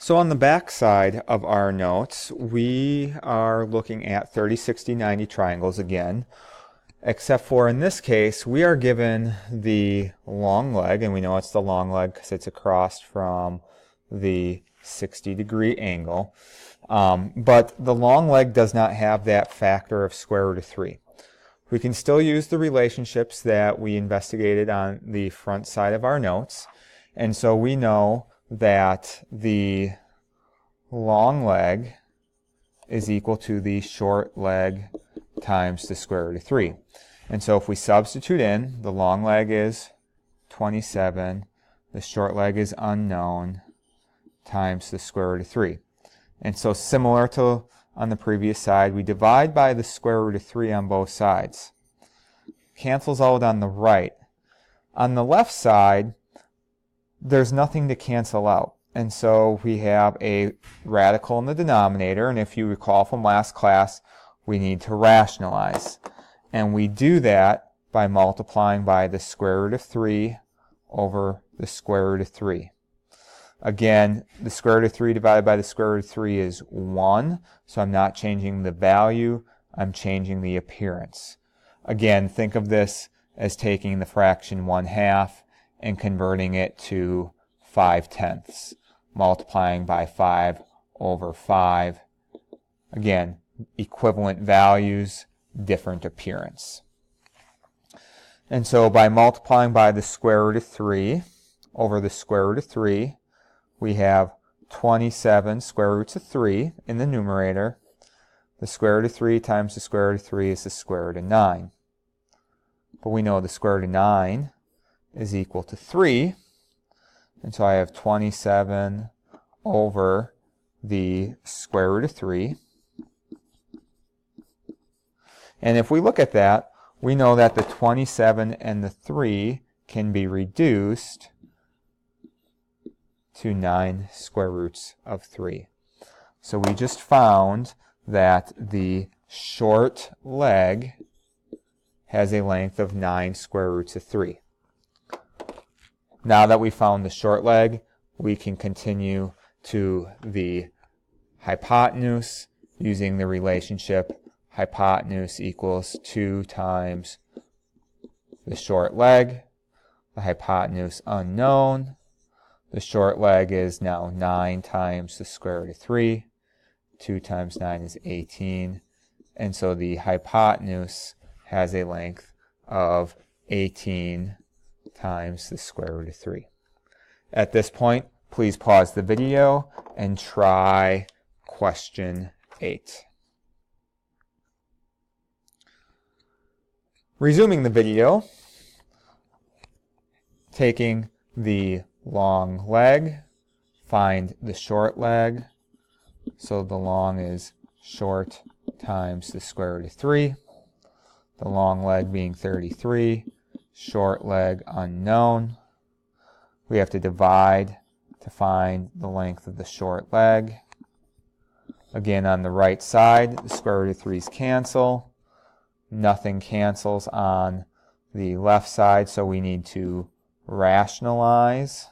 So on the back side of our notes, we are looking at 30, 60, 90 triangles again, except for in this case, we are given the long leg, and we know it's the long leg because it's across from the 60-degree angle. But the long leg does not have that factor of square root of 3. We can still use the relationships that we investigated on the front side of our notes, and so we know that the long leg is equal to the short leg times the square root of 3. And so if we substitute in, the long leg is 27, the short leg is unknown, times the square root of 3. And so similar to on the previous side, we divide by the square root of 3 on both sides. Cancels out on the right. On the left side, there's nothing to cancel out. And so we have a radical in the denominator, and if you recall from last class, we need to rationalize. And we do that by multiplying by the square root of 3 over the square root of 3. Again, the square root of 3 divided by the square root of 3 is 1, so I'm not changing the value, I'm changing the appearance. Again, think of this as taking the fraction 1/2 and converting it to 5/10, multiplying by 5 over 5. Again, equivalent values, different appearance. And so by multiplying by the square root of 3 over the square root of 3, we have 27 square roots of 3 in the numerator. The square root of 3 times the square root of 3 is the square root of 9. But we know the square root of 9 is equal to 3. And so I have 27 over the square root of 3. And if we look at that, we know that the 27 and the 3 can be reduced to 9 square roots of 3. So we just found that the short leg has a length of 9 square roots of 3. Now that we found the short leg, we can continue to the hypotenuse using the relationship hypotenuse equals 2 times the short leg, the hypotenuse unknown. The short leg is now 9 times the square root of 3. 2 times 9 is 18. And so the hypotenuse has a length of 18 times the square root of 3. At this point, please pause the video and try question 8. Resuming the video, taking the long leg, find the short leg. So the long is short times the square root of 3. The long leg being 33, short leg unknown. We have to divide to find the length of the short leg. Again, on the right side, the square root of 3's cancel. Nothing cancels on the left side, so we need to rationalize.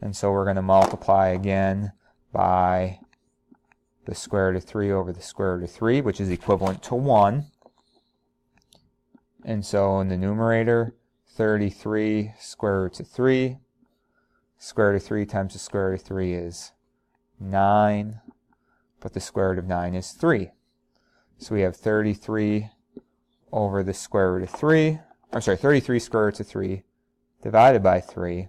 And so we're going to multiply again by the square root of 3 over the square root of 3, which is equivalent to 1. And so in the numerator, 33 square roots of 3. Square root of 3 times the square root of 3 is 9. But the square root of 9 is 3. So we have 33 over the square root of 3. 33 square roots of 3 divided by 3.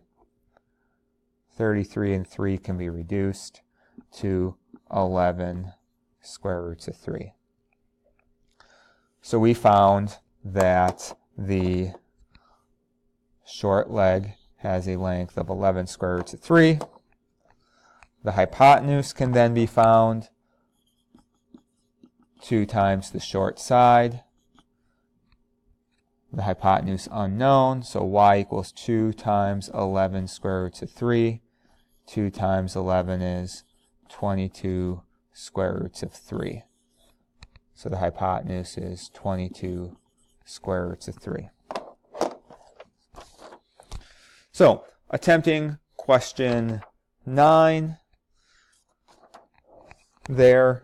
33 and 3 can be reduced to 11 square roots of 3. So we found that the short leg has a length of 11 square roots of 3. The hypotenuse can then be found 2 times the short side. The hypotenuse unknown, so y equals 2 times 11 square roots of 3. 2 times 11 is 22 square roots of 3. So the hypotenuse is 22 square roots of 3. So, attempting question 9, there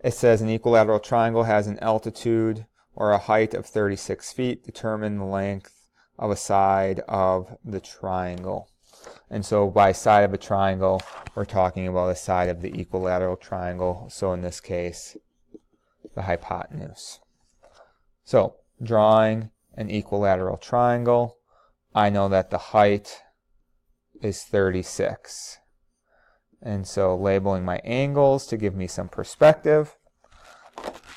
it says an equilateral triangle has an altitude or a height of 36 feet. Determine the length of a side of the triangle. And so by side of a triangle, we're talking about a side of the equilateral triangle. So in this case, the hypotenuse. So drawing an equilateral triangle, I know that the height is 36. And so labeling my angles to give me some perspective.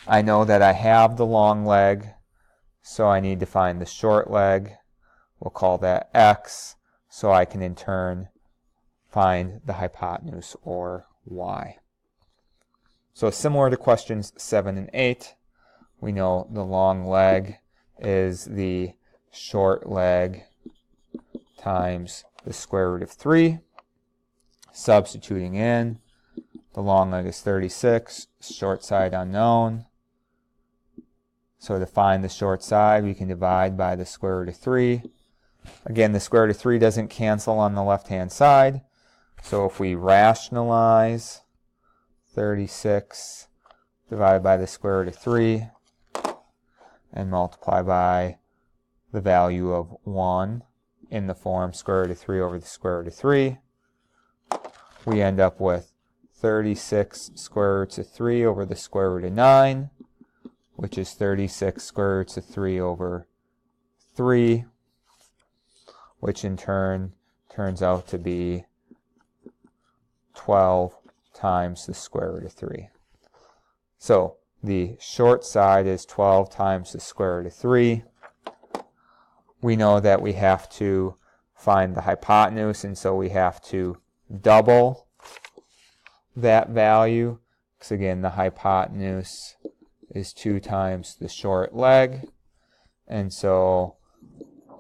I know that I have the long leg, so I need to find the short leg. We'll call that x, so I can in turn find the hypotenuse, or y. So similar to questions 7 and 8, we know the long leg is the short leg times the square root of 3. Substituting in, the long leg is 36, short side unknown. So to find the short side, we can divide by the square root of 3. Again, the square root of 3 doesn't cancel on the left-hand side. So if we rationalize 36 divided by the square root of 3 and multiply by the value of 1 in the form square root of 3 over the square root of 3, we end up with 36 square roots of 3 over the square root of 9, which is 36 square roots of 3 over 3, which in turn turns out to be 12 times the square root of 3. So the short side is 12 times the square root of 3. We know that we have to find the hypotenuse, and so we have to double that value, because again the hypotenuse is 2 times the short leg, and so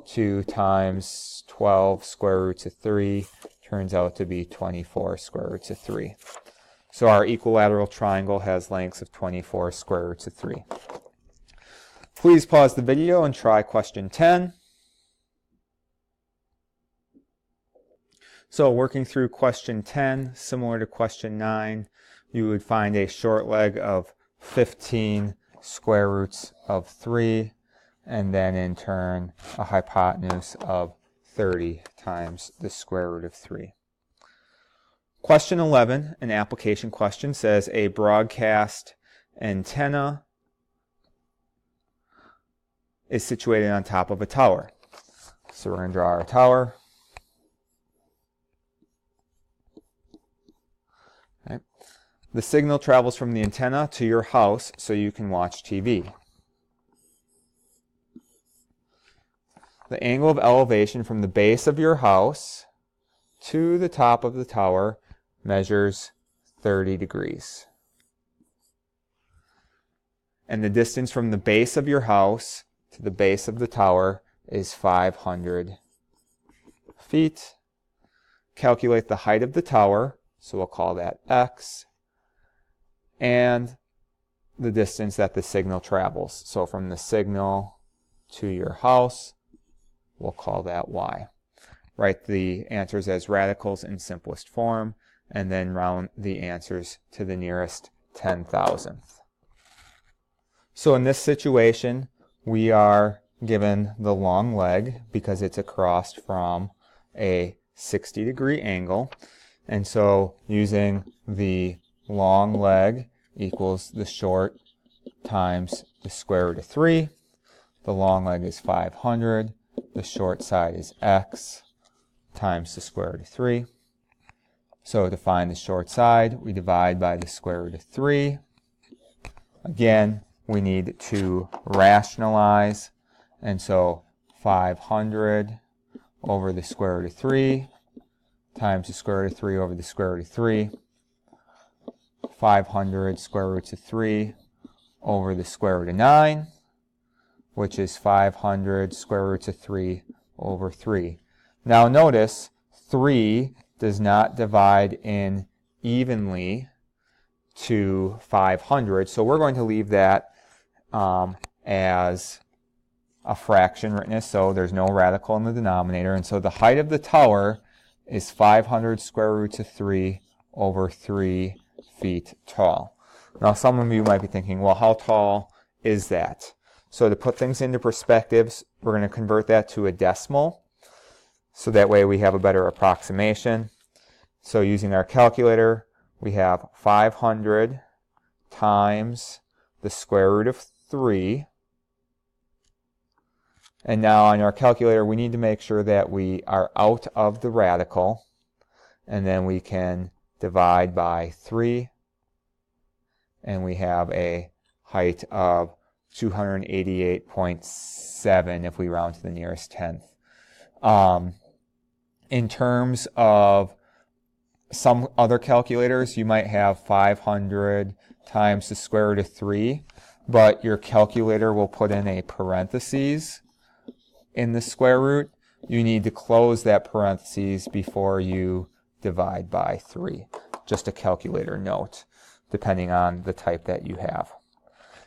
2 times 12 square roots of 3 turns out to be 24 square roots of 3. So our equilateral triangle has lengths of 24 square roots of 3. Please pause the video and try question 10. So working through question 10, similar to question 9, you would find a short leg of 15 square roots of 3, and then in turn a hypotenuse of 30 times the square root of 3. Question 11, an application question, says a broadcast antenna is situated on top of a tower. So we're going to draw our tower. Okay. The signal travels from the antenna to your house so you can watch TV. The angle of elevation from the base of your house to the top of the tower measures 30 degrees. And the distance from the base of your house to the base of the tower is 500 feet. Calculate the height of the tower, so we'll call that x, and the distance that the signal travels. So from the signal to your house, we'll call that y. Write the answers as radicals in simplest form, and then round the answers to the nearest 10,000th. So in this situation, we are given the long leg because it's across from a 60-degree angle. And so using the long leg equals the short times the square root of 3. The long leg is 500. The short side is x times the square root of 3. So to find the short side, we divide by the square root of 3. Again, we need to rationalize, and so 500 over the square root of 3 times the square root of 3 over the square root of 3. 500 square roots of 3 over the square root of 9, which is 500 square roots of 3 over 3. Now notice 3 does not divide in evenly to 500, so we're going to leave that as a fraction written as so. There's no radical in the denominator, and so the height of the tower is 500 square roots of 3 over 3 feet tall. Now some of you might be thinking, well, how tall is that? So to put things into perspectives, we're going to convert that to a decimal, so that way we have a better approximation. So using our calculator, we have 500 times the square root of 3. And now on our calculator, we need to make sure that we are out of the radical, and then we can divide by 3, and we have a height of 288.7 if we round to the nearest tenth. In terms of some other calculators, you might have 500 times the square root of 3, but your calculator will put in a parentheses in the square root. You need to close that parentheses before you divide by 3. Just a calculator note, depending on the type that you have.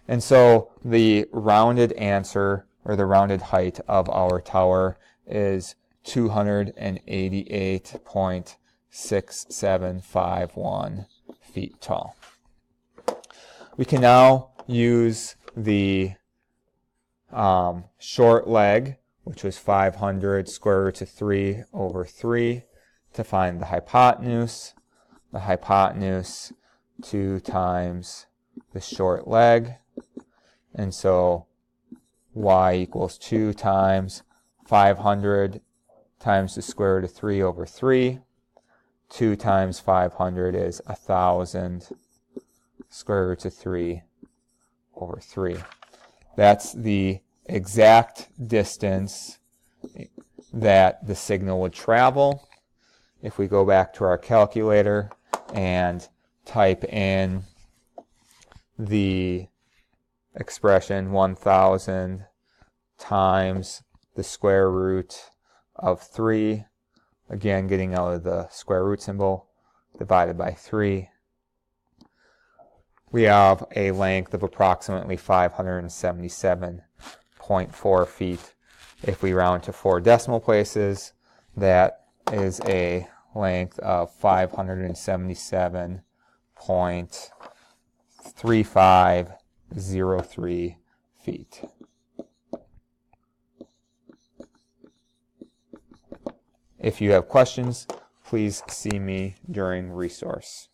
And so the rounded answer, or the rounded height of our tower, is 288.6751 feet tall. We can now use the short leg, which was 500 square root of 3 over 3, to find the hypotenuse. The hypotenuse 2 times the short leg. And so y equals 2 times 500 times the square root of 3 over 3. 2 times 500 is 1,000 square root of 3 over 3. That's the exact distance that the signal would travel. If we go back to our calculator and type in the expression 1,000 times the square root of 3, again getting out of the square root symbol, divided by 3, we have a length of approximately 577.4 feet. If we round to 4 decimal places, that is a length of 577.3503 feet. If you have questions, please see me during resource.